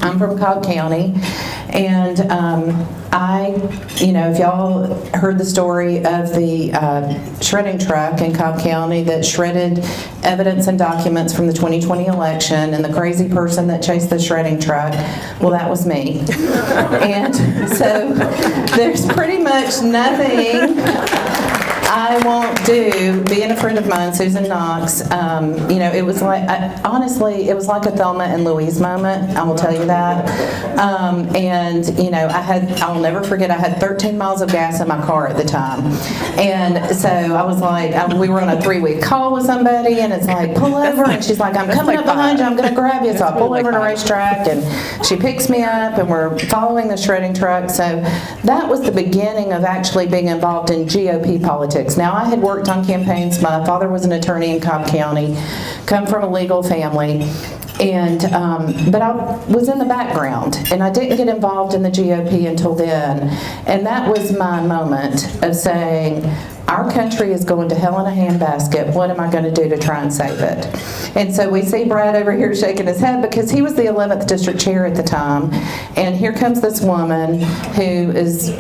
I'm from Cobb County, and if y'all heard the story of the shredding truck in Cobb County that shredded evidence and documents from the 2020 election, and the crazy person that chased the shredding truck, well, that was me. And so there's pretty much nothing I won't do. Being a friend of mine, Susan Knox, it was like, honestly, it was like a Thelma and Louise moment, I will tell you that. I'll never forget, I had 13 miles of gas in my car at the time. And so I was like, we were on a 3-week call with somebody, and it's like, pull over, and she's like, I'm coming up behind you, I'm going to grab you. So I pull over to a racetrack, and she picks me up, and we're following the shredding truck. So that was the beginning of actually being involved in GOP politics. Now, I had worked on campaigns. My father was an attorney in Cobb County, come from a legal family, and but I was in the background, and I didn't get involved in the GOP until then. And that was my moment of saying, our country is going to hell in a handbasket. What am I going to do to try and save it? And so we see Brad over here shaking his head because he was the 11th district chair at the time. And here comes this woman who is,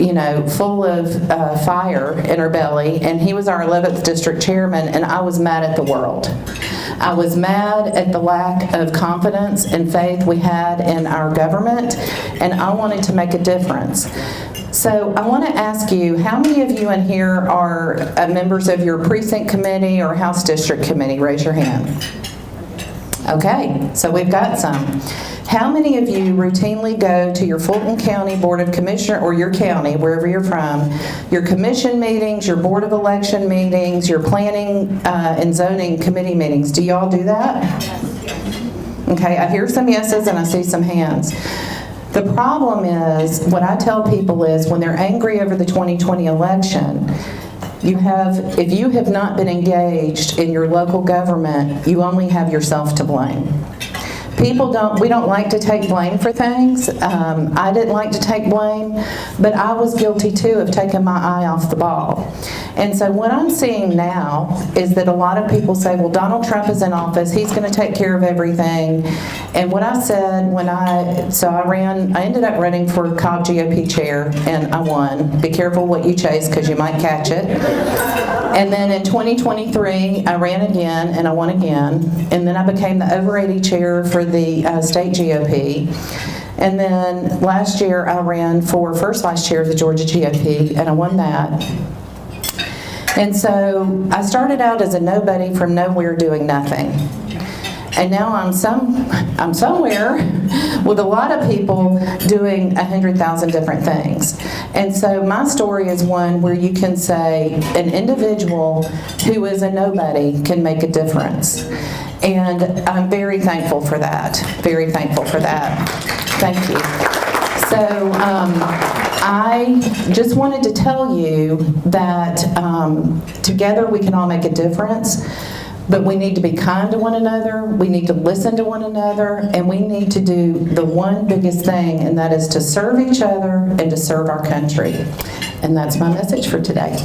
full of fire in her belly. And he was our 11th district chairman, and I was mad at the world. I was mad at the lack of confidence and faith we had in our government, and I wanted to make a difference. So I want to ask you, how many of you in here are members of your precinct committee or House District Committee? Raise your hand. Okay, so we've got some. How many of you routinely go to your Fulton County Board of Commissioners, or your county, wherever you're from, your commission meetings, your Board of Election meetings, your planning and zoning committee meetings? Do y'all do that? Okay, I hear some yeses and I see some hands. The problem is, what I tell people is, when they're angry over the 2020 election, if you have not been engaged in your local government, you only have yourself to blame. We don't like to take blame for things. I didn't like to take blame, but I was guilty too of taking my eye off the ball. And so what I'm seeing now is that a lot of people say, well, Donald Trump is in office, he's going to take care of everything. And what I said I ended up running for Cobb GOP chair, and I won. Be careful what you chase, because you might catch it. And then in 2023, I ran again, and I won again. And then I became the over 80 chair for the state GOP. And then last year, I ran for first vice chair of the Georgia GOP, and I won that. And so I started out as a nobody from nowhere doing nothing. And now I'm somewhere with a lot of people doing 100,000 different things. And so my story is one where you can say an individual who is a nobody can make a difference. And I'm very thankful for that. Very thankful for that. Thank you. So I just wanted to tell you that together we can all make a difference. But we need to be kind to one another, we need to listen to one another, and we need to do the one biggest thing, and that is to serve each other and to serve our country. And that's my message for today.